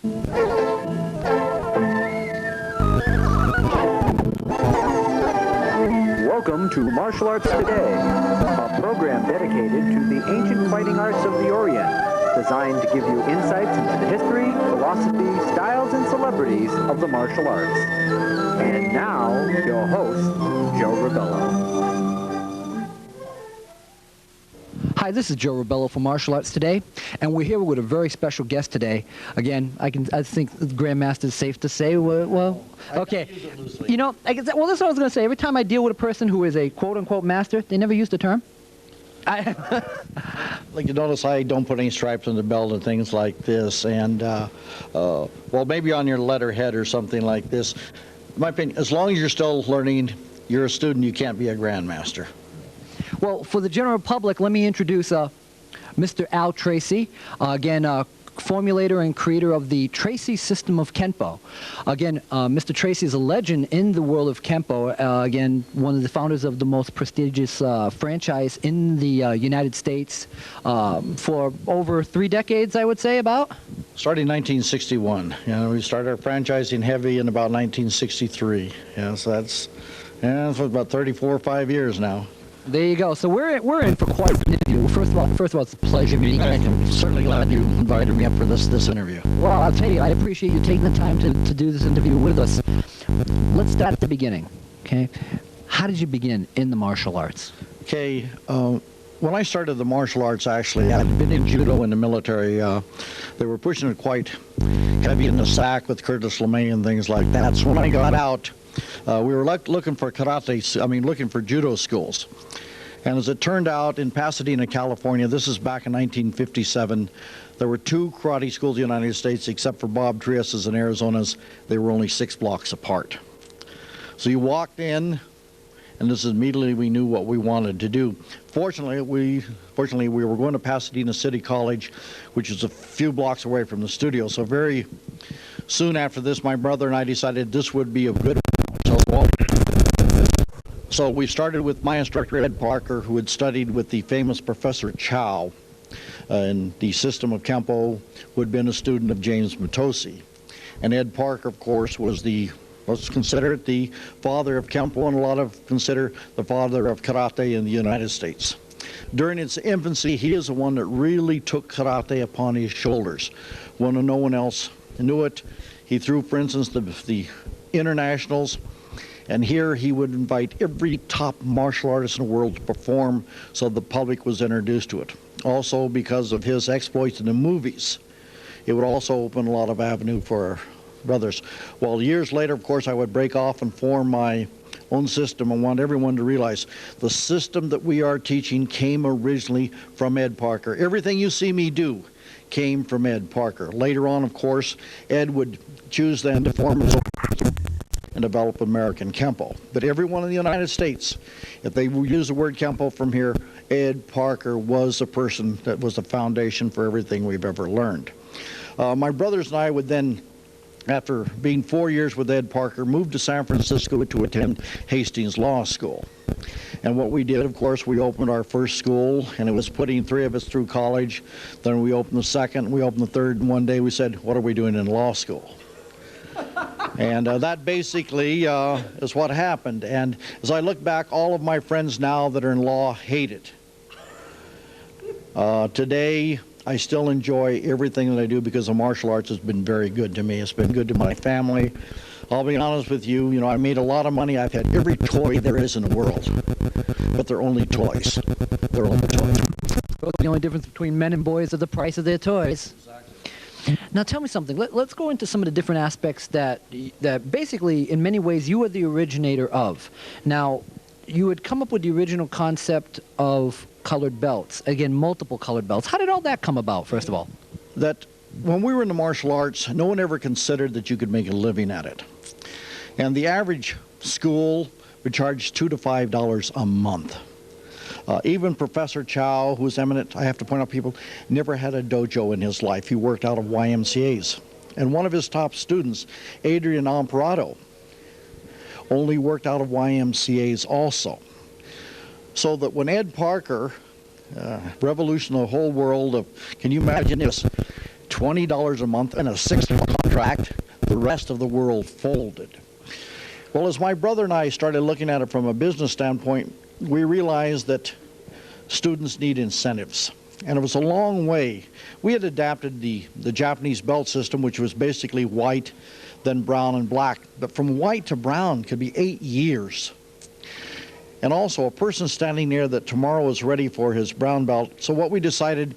Welcome to Martial Arts Today, a program dedicated to the ancient fighting arts of the Orient, designed to give you insights into the history, philosophy, styles, and celebrities of the martial arts. And now, your host, Joe Rebelo. Hi, this is Joe Rebelo from Martial Arts Today, and we're here with a very special guest today. Again, I think Grandmaster is safe to say. Well, okay. You know, this is what I was going to say. Every time I deal with a person who is a quote-unquote master, they never use the term. Like you notice, I don't put any stripes on the belt and things like this, and well, maybe on your letterhead or something like this. In my opinion, as long as you're still learning, you're a student, you can't be a grandmaster. Well, for the general public, let me introduce Mr. Al Tracy, again, formulator and creator of the Tracy system of Kenpo. Again, Mr. Tracy is a legend in the world of Kenpo. Again, one of the founders of the most prestigious franchise in the United States for over 3 decades, I would say, about. Started in 1961. You know, we started our franchising heavy in about 1963. Yeah, so that's for about 34 or 5 years now. There you go. So we're in for quite an interview. First of all, it's a pleasure meeting you. I'm certainly glad you invited me up for this interview. Well, I'll tell you, I appreciate you taking the time to do this interview with us. Let's start at the beginning, okay? How did you begin in the martial arts? Okay, when I started the martial arts, actually, I'd been in judo in the military. They were pushing it quite heavy in the sack with Curtis LeMay and things like that. So when I got out, we were looking for looking for judo schools. And as it turned out, in Pasadena, California, this is back in 1957, there were 2 karate schools in the United States, except for Bob Trias's and Arizona's. They were only 6 blocks apart. So you walked in, and this is immediately we knew what we wanted to do. Fortunately, we were going to Pasadena City College, which is a few blocks away from the studio. So very soon after this, my brother and I decided this would be a good. So we started with my instructor, Ed Parker, who had studied with the famous Professor Chow in the system of Kenpo, who had been a student of James Mitose. And Ed Parker, of course, was let's consider it the father of Kenpo, and a lot of consider the father of karate in the United States. During its infancy, he is the one that really took karate upon his shoulders. When no one else knew it, he threw, for instance, the internationals. And here he would invite every top martial artist in the world to perform, so the public was introduced to it. Also, because of his exploits in the movies, it would also open a lot of avenue for our brothers. Well, years later, of course, I would break off and form my own system. I want everyone to realize the system that we are teaching came originally from Ed Parker. Everything you see me do came from Ed Parker. Later on, of course, Ed would choose then to form his own and develop American Kenpo. But everyone in the United States, if they use the word Kenpo from here, Ed Parker was the person that was the foundation for everything we've ever learned. My brothers and I would then, after being 4 years with Ed Parker, move to San Francisco to attend Hastings Law School. And what we did, of course, we opened our first school, and it was putting 3 of us through college. Then we opened the second, we opened the third, and one day we said, what are we doing in law school? And that basically is what happened. And as I look back, all of my friends now that are in law hate it. Today, I still enjoy everything that I do because the martial arts has been very good to me. It's been good to my family. I'll be honest with you, I made a lot of money. I've had every toy there is in the world. But they're only toys. They're only toys. The only difference between men and boys is the price of their toys. Exactly. Now tell me something. Let's go into some of the different aspects that basically, in many ways, you were the originator of. Now, you had come up with the original concept of colored belts. Again, multiple colored belts. How did all that come about, first of all? That when we were in the martial arts, no one ever considered that you could make a living at it. And the average school would charge $2 to $5 a month. Even Professor Chow, who was eminent, I have to point out, people, never had a dojo in his life. He worked out of YMCA's. And one of his top students, Adrian Amparado, only worked out of YMCA's also. So that when Ed Parker revolutionized the whole world of, can you imagine this, $20 a month and a 6-month contract. The rest of the world folded. Well, as my brother and I started looking at it from a business standpoint, we realized that students need incentives. And it was a long way. We had adapted the Japanese belt system, which was basically white, then brown and black. But from white to brown could be 8 years. And also a person standing there that tomorrow is ready for his brown belt. So what we decided,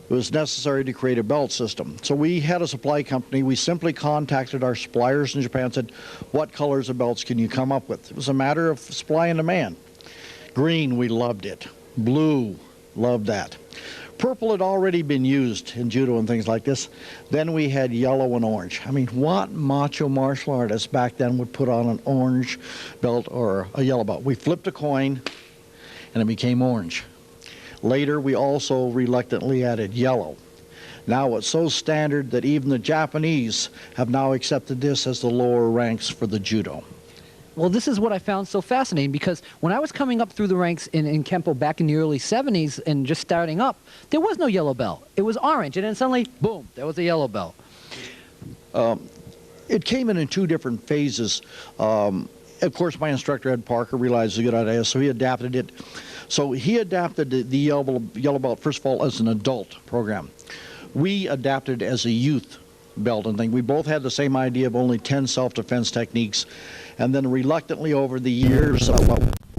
it was necessary to create a belt system. So we had a supply company. We simply contacted our suppliers in Japan and said, what colors of belts can you come up with? It was a matter of supply and demand. Green, we loved it. Blue, loved that. Purple had already been used in judo and things like this. Then we had yellow and orange. I mean, what macho martial artist back then would put on an orange belt or a yellow belt? We flipped a coin and it became orange. Later, we also reluctantly added yellow. Now it's so standard that even the Japanese have now accepted this as the lower ranks for the judo. Well, this is what I found so fascinating, because when I was coming up through the ranks in Kenpo back in the early 70s and just starting up, there was no yellow belt. It was orange, and then suddenly, boom, there was a yellow belt. It came in 2 different phases. Of course, my instructor, Ed Parker, realized it was a good idea, so he adapted it. So he adapted the yellow belt, first of all, as an adult program. We adapted as a youth belt and thing. We both had the same idea of only 10 self-defense techniques. And then reluctantly over the years,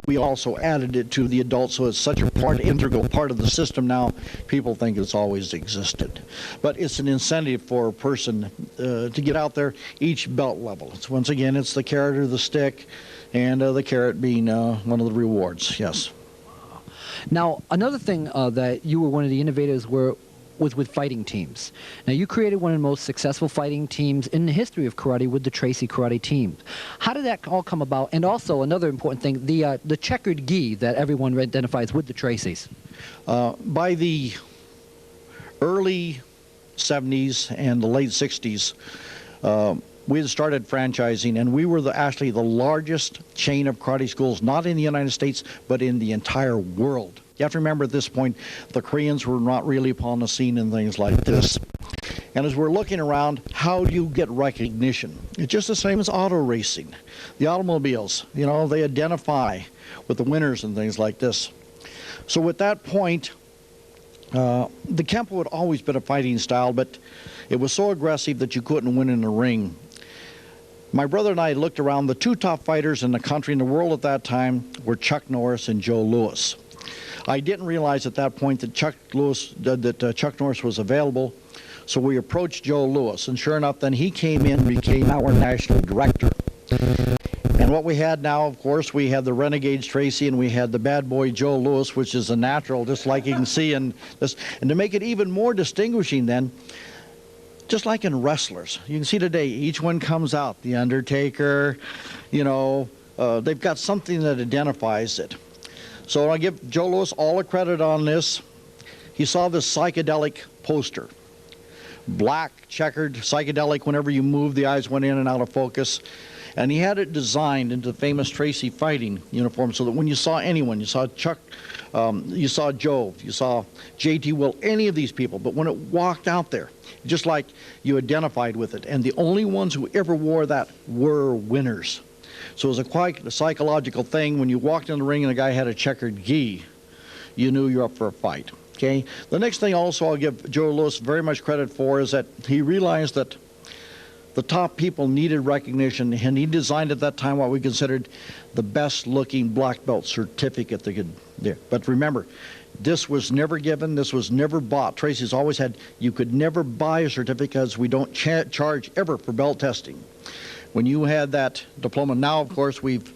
we also added it to the adults, so it's such a integral part of the system now, people think it's always existed. But it's an incentive for a person to get out there, each belt level. It's, once again, it's the carrot or the stick, and the carrot being one of the rewards, yes. Now, another thing that you were one of the innovators was with fighting teams. Now, you created one of the most successful fighting teams in the history of karate with the Tracy Karate Team. How did that all come about? And also, another important thing, the checkered gi that everyone identifies with the Tracys. By the early 70s and the late 60s, we had started franchising, and we were actually the largest chain of karate schools, not in the United States, but in the entire world. You have to remember at this point, the Koreans were not really upon the scene and things like this. And as we're looking around, how do you get recognition? It's just the same as auto racing. The automobiles, you know, they identify with the winners and things like this. So at that point, the Kenpo had always been a fighting style, but it was so aggressive that you couldn't win in the ring. My brother and I looked around. The 2 top fighters in the country and the world at that time were Chuck Norris and Joe Louis. I didn't realize at that point that Chuck Norris was available, so we approached Joe Louis, and sure enough, then he came in and became our national director. And what we had now, of course, we had the Renegades Tracy and we had the bad boy Joe Louis, which is a natural, just like you can see in this. And to make it even more distinguishing then, just like in wrestlers, you can see today, each one comes out, the Undertaker, you know, they've got something that identifies it. So I give Joe Louis all the credit on this. He saw this psychedelic poster. Black, checkered, psychedelic, whenever you move, the eyes went in and out of focus. And he had it designed into the famous Tracy fighting uniform, so that when you saw anyone, you saw Chuck, you saw Joe, you saw J.T. Will, any of these people, but when it walked out there, just like you identified with it. And the only ones who ever wore that were winners. So it was quite a psychological thing. When you walked in the ring and a guy had a checkered gi, you knew you were up for a fight. Okay. The next thing also I'll give Joe Louis very much credit for is that he realized that the top people needed recognition, and he designed at that time what we considered the best looking black belt certificate they could there. But remember, this was never given, this was never bought. Tracy's always had, you could never buy a certificate because we don't charge ever for belt testing. When you had that diploma, now of course we've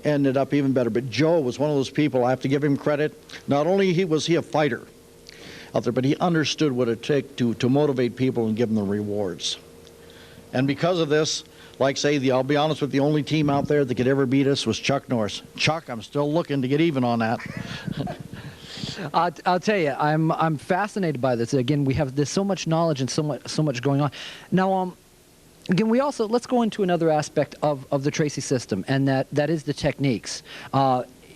ended up even better, but Joe was one of those people, I have to give him credit. Not only was he a fighter out there, but he understood what it took to motivate people and give them the rewards. And because of this, like say, I'll be honest with you, the only team out there that could ever beat us was Chuck Norris. Chuck, I'm still looking to get even on that. I'll tell you, I'm fascinated by this. Again, there's so much knowledge and so much going on. Now, again, let's go into another aspect of the Tracy system, and that is the techniques.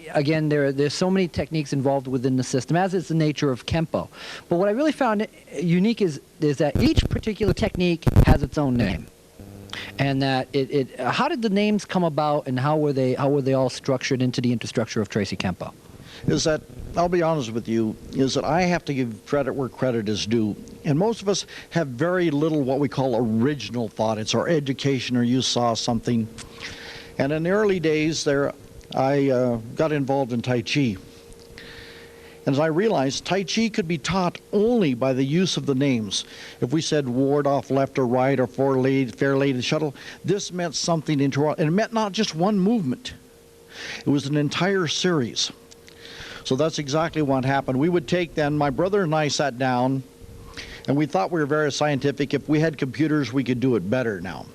again, there's so many techniques involved within the system, as is the nature of Kenpo. But what I really found unique is that each particular technique has its own name. And that how did the names come about, and how were they all structured into the infrastructure of Tracy Kenpo? Is that, I'll be honest with you, is that I have to give credit where credit is due. And most of us have very little what we call original thought. It's our education, or you saw something. And in the early days there, I got involved in Tai Chi. And as I realized, Tai Chi could be taught only by the use of the names. If we said ward off left or right, or fair lady shuttle, this meant something into our, and it meant not just one movement. It was an entire series. So that's exactly what happened. We would take then, my brother and I sat down, and we thought we were very scientific. If we had computers, we could do it better now.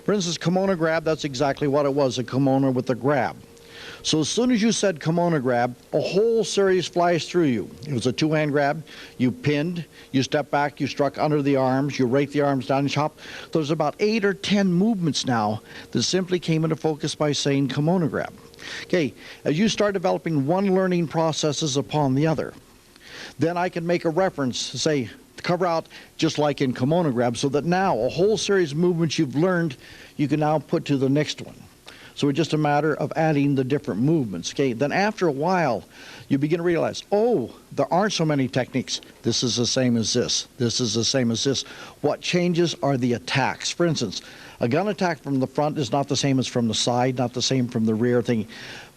For instance, kimono grab, that's exactly what it was, a kimono with a grab. So as soon as you said kimono grab, a whole series flies through you. It was a two-hand grab. You pinned, you step back, you struck under the arms, you rake the arms down and chop. There's about 8 or 10 movements now that simply came into focus by saying kimono grab. Okay, as you start developing one learning processes upon the other, then I can make a reference to say, cover out just like in kimono grab, so that now a whole series of movements you've learned, you can now put to the next one. So it's just a matter of adding the different movements. Okay, then after a while, you begin to realize, oh, there aren't so many techniques. This is the same as this. This is the same as this. What changes are the attacks. For instance, a gun attack from the front is not the same as from the side, not the same from the rear thing.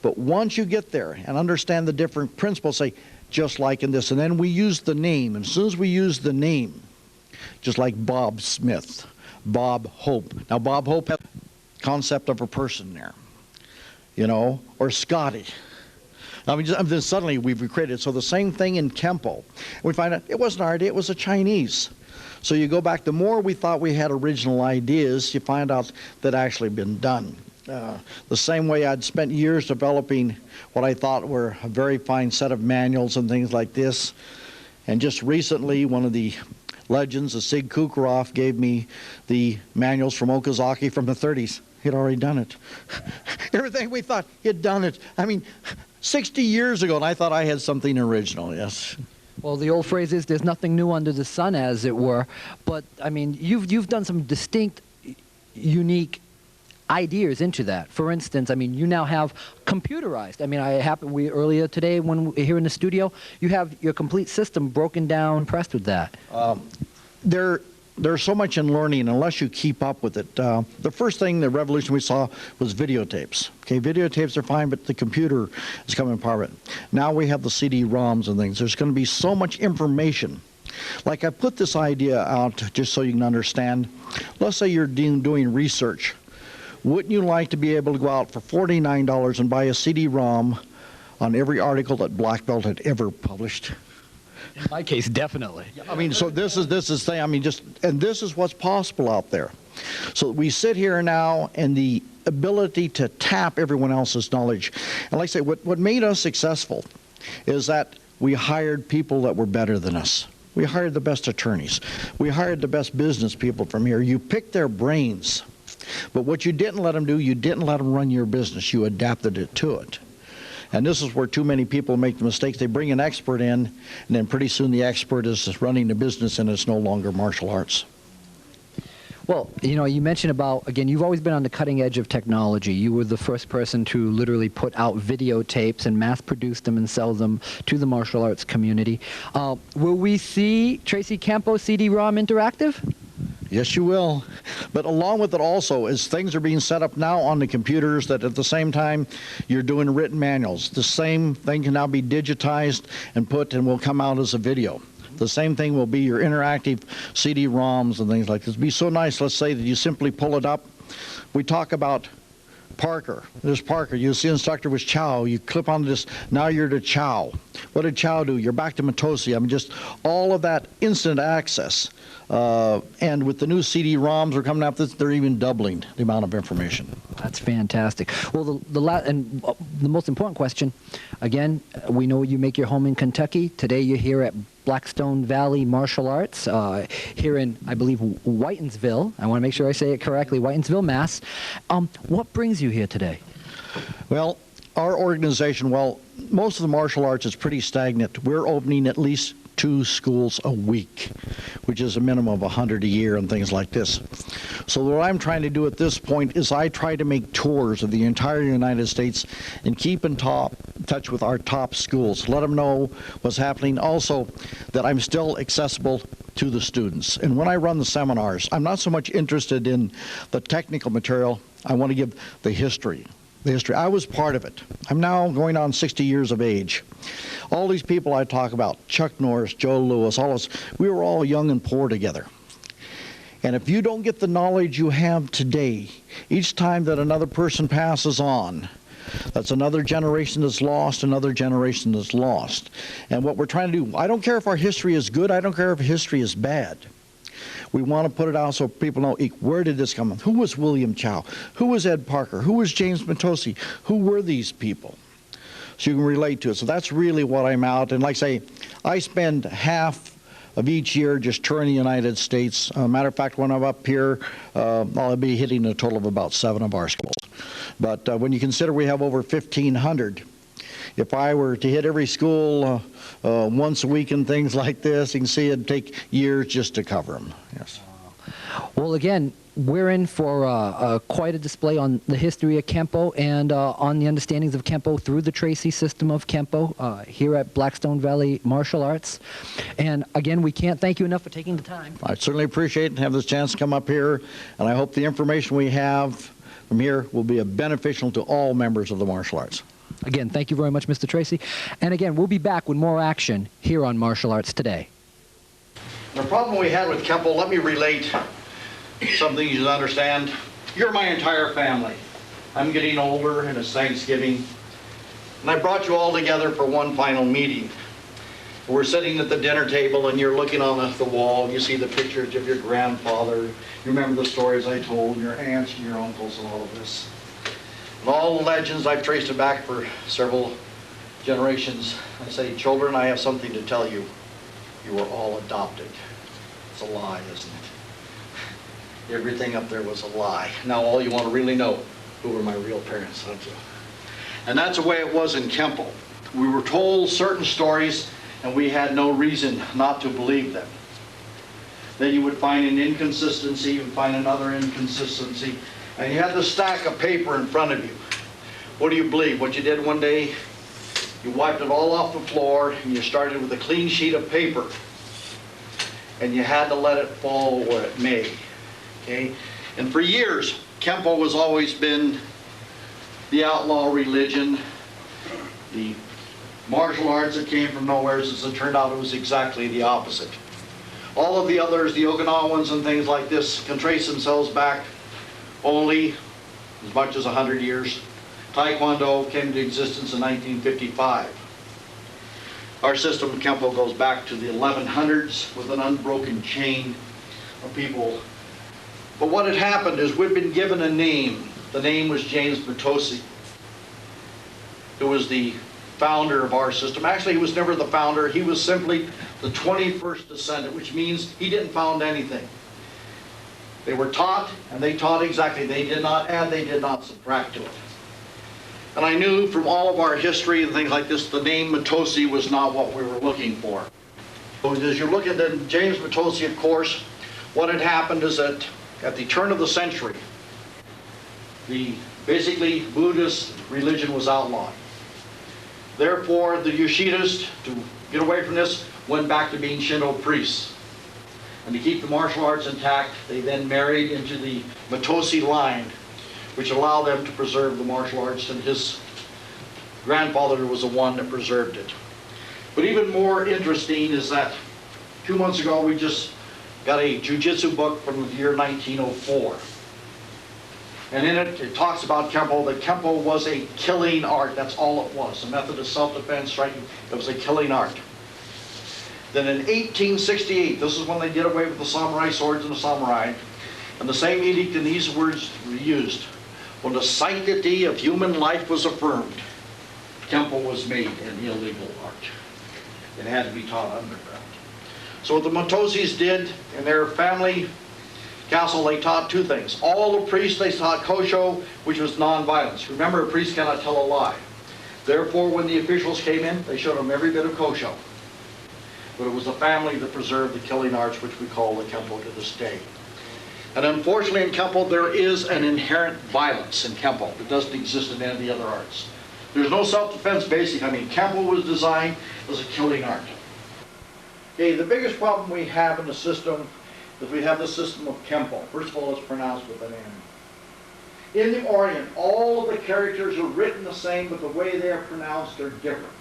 But once you get there and understand the different principles, say, just like in this, and then we use the name. And as soon as we use the name, just like Bob Smith, Bob Hope. Now, Bob Hope has the concept of a person there, you know, or Scotty. I mean, then suddenly we've recreated. So the same thing in Kenpo. We find out it wasn't our idea, it was a Chinese. So you go back, the more we thought we had original ideas, you find out that actually been done. The same way I'd spent years developing what I thought were a very fine set of manuals and things like this. And just recently, one of the legends, Sig Kukaroff, gave me the manuals from Okazaki from the 30s. He'd already done it. Everything we thought, he'd done it. I mean, 60 years ago, and I thought I had something original, yes. Well, the old phrase is, there's nothing new under the sun, as it were. But, I mean, you've done some distinct, unique ideas into that. For instance, I mean, you now have computerized. I mean, earlier today when we here in the studio, you have your complete system broken down. Impressed with that. There's so much in learning unless you keep up with it. The first thing, the revolution we saw was videotapes. Okay, videotapes are fine, but the computer is coming part of it. Now we have the CD-ROMs and things. There's going to be so much information. Like I put this idea out just so you can understand. Let's say you're doing research. Wouldn't you like to be able to go out for $49 and buy a CD-ROM on every article that Black Belt had ever published? In my case, definitely. I mean, so this is thing. I mean, and this is what's possible out there. So we sit here now, and the ability to tap everyone else's knowledge. And like I say, what made us successful is that we hired people that were better than us. We hired the best attorneys. We hired the best business people from here. You picked their brains. But what you didn't let them do, you didn't let them run your business. You adapted it to it. And this is where too many people make the mistakes. They bring an expert in, and then pretty soon the expert is running the business, and it's no longer martial arts. Well, you know, you mentioned about, again, you've always been on the cutting edge of technology. You were the first person to literally put out videotapes and mass produce them and sell them to the martial arts community. Will we see Tracy Kenpo CD-ROM interactive? Yes, you will. But along with it also is things are being set up now on the computers that at the same time you're doing written manuals. The same thing can now be digitized and put and will come out as a video. The same thing will be your interactive CD-ROMs and things like this. It'd be so nice, let's say, that you simply pull it up. We talk about Parker. There's Parker. You see the instructor was Chow. You clip on this. Now you're to Chow. What did Chow do? You're back to Mitose. I mean, just all of that instant access. And with the new CD-ROMs are coming out, they're even doubling the amount of information. That's fantastic. Well, the most important question, again, we know you make your home in Kentucky. Today you're here at Blackstone Valley Martial Arts here in, I believe, Whittensville. I want to make sure I say it correctly, Whittensville, Mass. What brings you here today? Well, our organization, well, most of the martial arts is pretty stagnant. We're opening at least 2 schools a week, which is a minimum of 100 a year and things like this. So what I'm trying to do at this point is I try to make tours of the entire United States and keep in touch with our top schools, let them know what's happening. Also, that I'm still accessible to the students. And when I run the seminars, I'm not so much interested in the technical material. I want to give the history. I was part of it. I'm now going on 60 years of age. All these people I talk about, Chuck Norris, Joe Louis, all us, we were all young and poor together. And if you don't get the knowledge you have today, each time that another person passes on, that's another generation that's lost, another generation that's lost. And what we're trying to do, I don't care if our history is good, I don't care if history is bad. We want to put it out so people know, where did this come from? Who was William Chow? Who was Ed Parker? Who was James Mitose? Who were these people? So you can relate to it. So that's really what I'm out. And like I say, I spend half of each year just touring the United States. Matter of fact, when I'm up here, I'll be hitting a total of about 7 of our schools. But when you consider we have over 1,500, if I were to hit every school once a week and things like this, you can see it'd take years just to cover them. Yes. Well, again, we're in for quite a display on the history of Kenpo and on the understandings of Kenpo through the Tracy system of Kenpo here at Blackstone Valley Martial Arts. And again, we can't thank you enough for taking the time. I certainly appreciate it and have this chance to come up here, and I hope the information we have from here will be beneficial to all members of the martial arts. Again, thank you very much, Mr. Tracy. And again, we'll be back with more action here on Martial Arts Today. The problem we had with Kenpo, let me relate something you understand. You're my entire family. I'm getting older and it's Thanksgiving. And I brought you all together for one final meeting. We're sitting at the dinner table and you're looking on the wall. You see the pictures of your grandfather. You remember the stories I told, your aunts and your uncles and all of this. And all the legends, I've traced it back for several generations. I say, children, I have something to tell you. You were all adopted. It's a lie, isn't it? Everything up there was a lie. Now all you want to really know, who were my real parents, don't you? And that's the way it was in Kenpo. We were told certain stories and we had no reason not to believe them. Then you would find an inconsistency, you would find another inconsistency, and you had the stack of paper in front of you. What do you believe? What you did one day, you wiped it all off the floor and you started with a clean sheet of paper and you had to let it fall where it may. Okay? And for years, Kenpo has always been the outlaw religion, the martial arts that came from nowhere. As it turned out, it was exactly the opposite. All of the others, the Okinawans and things like this, can trace themselves back only as much as 100 years. Taekwondo came into existence in 1955. Our system of Kenpo goes back to the 1100s with an unbroken chain of people. But what had happened is we'd been given a name. The name was James Mitose, who was the founder of our system. Actually, he was never the founder. He was simply the 21st descendant, which means he didn't found anything. They were taught, and they taught exactly. They did not add, they did not subtract to it. And I knew from all of our history and things like this, the name Mitose was not what we were looking for. So as you look at James Mitose, of course, what had happened is that at the turn of the century, basically Buddhist religion was outlawed. Therefore, the Yoshidas, to get away from this, went back to being Shinto priests. And to keep the martial arts intact, they then married into the Mitose line, which allowed them to preserve the martial arts, and his grandfather was the one that preserved it. But even more interesting is that 2 months ago we just got a jiu-jitsu book from the year 1904. And in it, it talks about Kenpo, that Kenpo was a killing art. That's all it was. A method of self-defense, striking. It was a killing art. Then in 1868, this is when they did away with the samurai swords and the samurai, and the same edict and these words were used. When the sanctity of human life was affirmed, Kenpo was made an illegal art. It had to be taught underground. So what the Mitoses did in their family castle, they taught two things. All the priests, they taught Kosho, which was non-violence. Remember, a priest cannot tell a lie. Therefore, when the officials came in, they showed them every bit of Kosho. But it was the family that preserved the killing arts, which we call the Kenpo to this day. And unfortunately in Kenpo, there is an inherent violence in Kenpo that doesn't exist in any of the other arts. There's no self-defense basic. I mean, Kenpo was designed as a killing art. Okay, the biggest problem we have in the system is we have the system of Kenpo. First of all, it's pronounced with an N. In the Orient, all of the characters are written the same, but the way they are pronounced are different.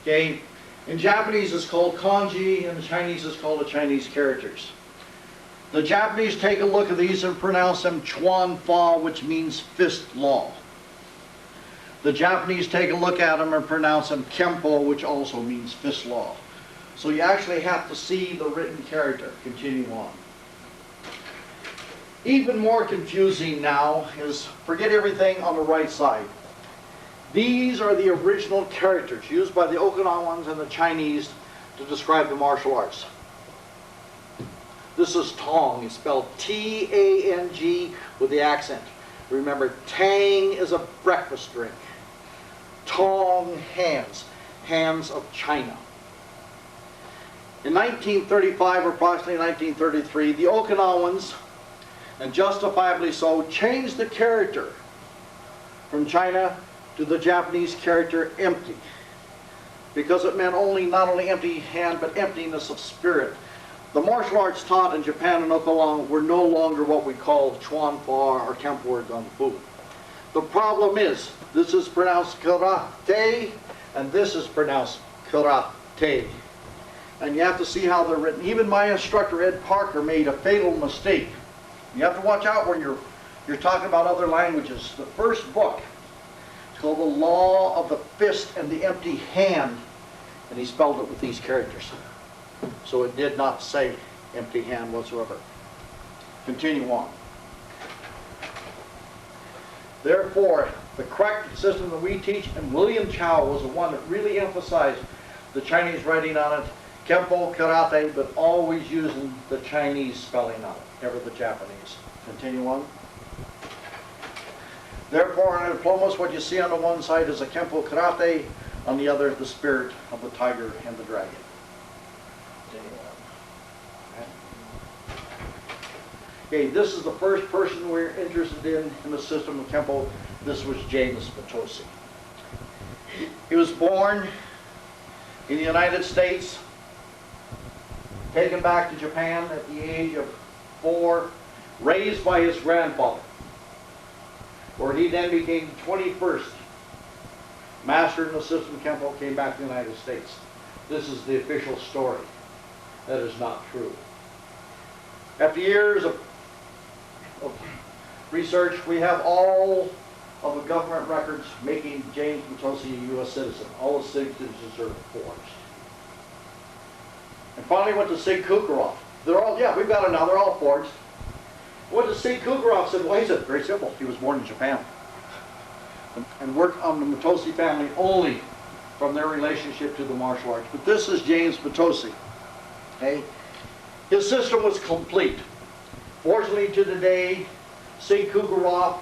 Okay, in Japanese it's called kanji, and in Chinese it's called the Chinese characters. The Japanese take a look at these and pronounce them chuan fa, which means fist law. The Japanese take a look at them and pronounce them Kenpo, which also means fist law. So you actually have to see the written character. Continue on. Even more confusing now is, forget everything on the right side. These are the original characters used by the Okinawans and the Chinese to describe the martial arts. This is Tong. It's spelled T-A-N-G with the accent. Remember, Tang is a breakfast drink. Tong, hands. Hands of China. In 1935, or approximately 1933, the Okinawans, and justifiably so, changed the character from China to the Japanese character empty, because it meant not only empty hand, but emptiness of spirit. The martial arts taught in Japan and Okinawa were no longer what we call Chuan Fa or Kenpo or Gun Fu. The problem is, this is pronounced karate, and this is pronounced karate. And you have to see how they're written. Even my instructor, Ed Parker, made a fatal mistake. You have to watch out when you're talking about other languages. The first book, it's called The Law of the Fist and the Empty Hand, and he spelled it with these characters. So it did not say empty hand whatsoever. Continue on. Therefore, the correct system that we teach, and William Chow was the one that really emphasized the Chinese writing on it, Kenpo, karate, but always using the Chinese spelling on it, never the Japanese. Continue on. Therefore, in diplomas, what you see on the one side is a Kenpo karate, on the other, the spirit of the tiger and the dragon. Okay, this is the first person we're interested in the system of Kenpo. This was James Mitose. He was born in the United States, taken back to Japan at the age of 4, raised by his grandfather, where he then became the 21st master in the system of Kenpo, came back to the United States. This is the official story. That is not true. After years of research, we have all of the government records making James Mitose a U.S. citizen. All the signatures are forged. And finally went to Sig Kukarov. They're all, yeah, we've got it now, they're all forged. Went to Sig Kukarov, said, well, he said, very simple, he was born in Japan. And worked on the Mitose family only from their relationship to the martial arts. But this is James Mitose. Okay? His system was complete. Fortunately to today, Sig Kukarov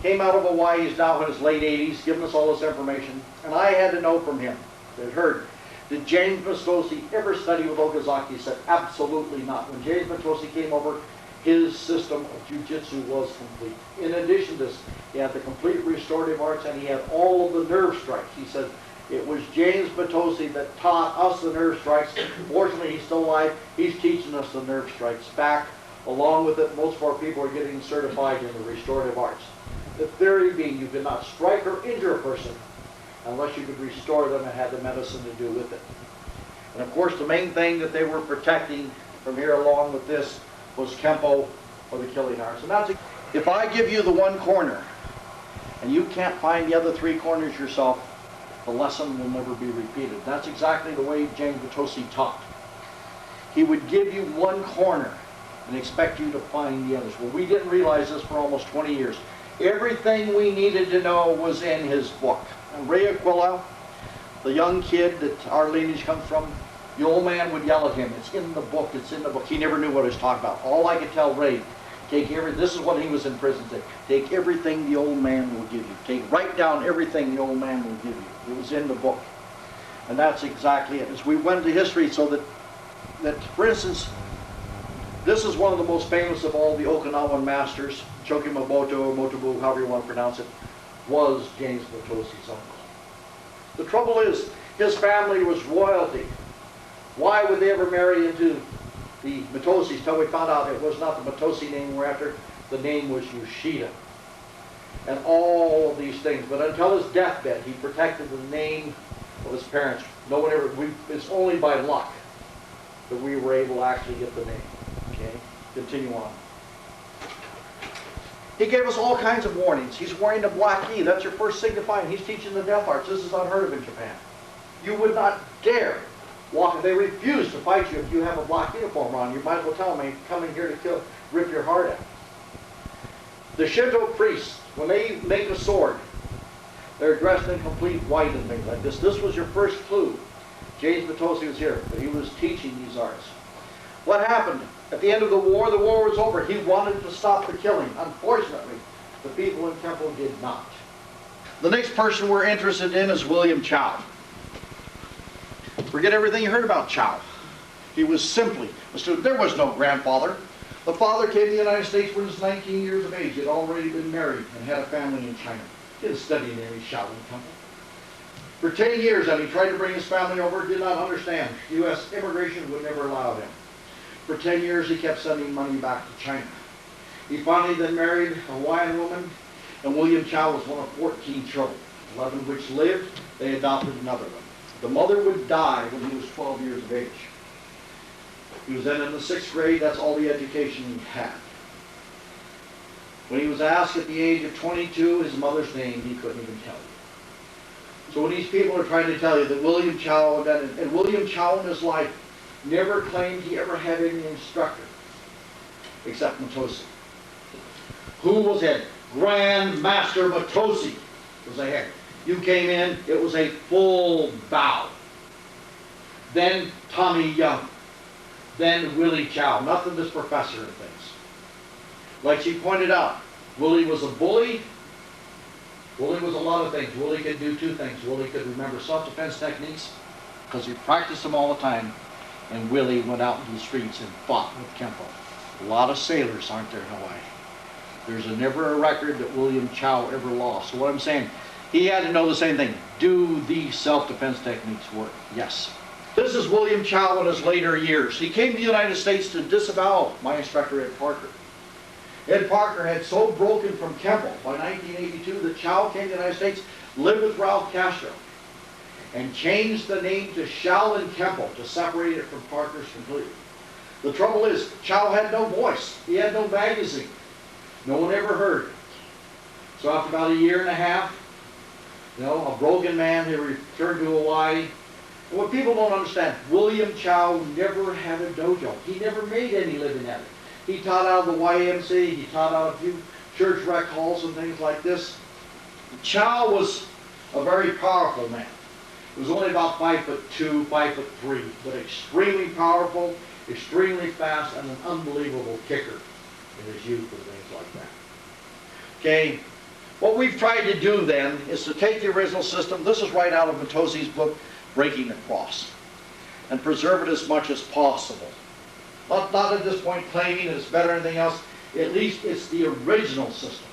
came out of Hawaii, he's now in his late 80s, giving us all this information. And I had to know from him, that heard, did James Mitose ever study with Okazaki? He said, absolutely not. When James Mitose came over, his system of jiu-jitsu was complete. In addition to this, he had the complete restorative arts and he had all of the nerve strikes. He said, it was James Mitose that taught us the nerve strikes. Fortunately, he's still alive. He's teaching us the nerve strikes back. Along with it, most of our people are getting certified in the restorative arts. The theory being you could not strike or injure a person unless you could restore them and had the medicine to do with it. And of course, the main thing that they were protecting from here along with this was Kenpo, or the killing arts. And that's, if I give you the one corner and you can't find the other 3 corners yourself, the lesson will never be repeated. That's exactly the way James Mitose taught. He would give you one corner and expect you to find the others. Well, we didn't realize this for almost 20 years. Everything we needed to know was in his book. And Ray Aquila, the young kid that our lineage comes from, the old man would yell at him, it's in the book, it's in the book. He never knew what he was talking about. All I could tell Ray This is what he was in prison to take everything the old man will give you. Write down everything the old man will give you. It was in the book. And that's exactly it. As we went into history, so that for instance, this is one of the most famous of all the Okinawan masters, Chokimamoto or Motobu, however you want to pronounce it, was James Mitose's uncle. The trouble is, his family was royalty. Why would they ever marry into the Mitoses? Till we found out it was not the Mitose name we're after, the name was Yoshida. And all of these things. But until his deathbed, he protected the name of his parents. No one ever, it's only by luck that we were able to actually get the name. Okay, continue on. He gave us all kinds of warnings. He's wearing the black E. That's your first signifying. He's teaching the death arts. This is unheard of in Japan. You would not dare walk. They refuse to fight you if you have a black uniform on. You might as well tell them, I'm coming here to kill, rip your heart out. The Shinto priests, when they make a sword, they're dressed in complete white and things like this. This was your first clue. James Mitose was here, but he was teaching these arts. What happened? At the end of the war was over. He wanted to stop the killing. Unfortunately, the people in Kenpo did not. The next person we're interested in is William Chow. Forget everything you heard about Chow. He was simply a student. There was no grandfather. The father came to the United States when he was 19 years of age. He had already been married and had a family in China. He didn't study in any Shaolin temple. For 10 years, and he tried to bring his family over, did not understand. U.S. immigration would never allow him. For 10 years, he kept sending money back to China. He finally then married a Hawaiian woman, and William Chow was one of 14 children, 11 of which lived. They adopted another one. The mother would die when he was 12 years of age. He was then in the 6th grade. That's all the education he had. When he was asked at the age of 22 his mother's name, he couldn't even tell you. So when these people are trying to tell you that William Chow, and William Chow in his life never claimed he ever had any instructor except Mitose. Who was head? Grand Master Mitose was the head. You came in, it was a full bow. Then Tommy Young. Then Willie Chow. Nothing this professor and things. Like she pointed out, Willie was a bully. Willie was a lot of things. Willie could do 2 things. Willie could remember self-defense techniques because he practiced them all the time. And Willie went out into the streets and fought with Kenpo. A lot of sailors aren't there in Hawaii. There's never a record that William Chow ever lost. So what I'm saying, he had to know the same thing. Do these self-defense techniques work? Yes. This is William Chow in his later years. He came to the United States to disavow my instructor, Ed Parker. Ed Parker had so broken from Kenpo by 1982 that Chow came to the United States, lived with Ralph Castro, and changed the name to Shaolin Kenpo to separate it from Parker's completely. The trouble is, Chow had no voice. He had no magazine. No one ever heard. So after about 1.5 years, a broken man, he returned to Hawaii. And what people don't understand, William Chow never had a dojo. He never made any living at it. He taught out of the YMCA. He taught out a few church rec halls and things like this. Chow was a very powerful man. He was only about 5'2", 5'3", but extremely powerful, extremely fast, and an unbelievable kicker in his youth and things like that. Okay, what we've tried to do then is to take the original system, this is right out of Mitose's book, Breaking Across, and preserve it as much as possible. Not at this point claiming it's better than anything else, at least it's the original system.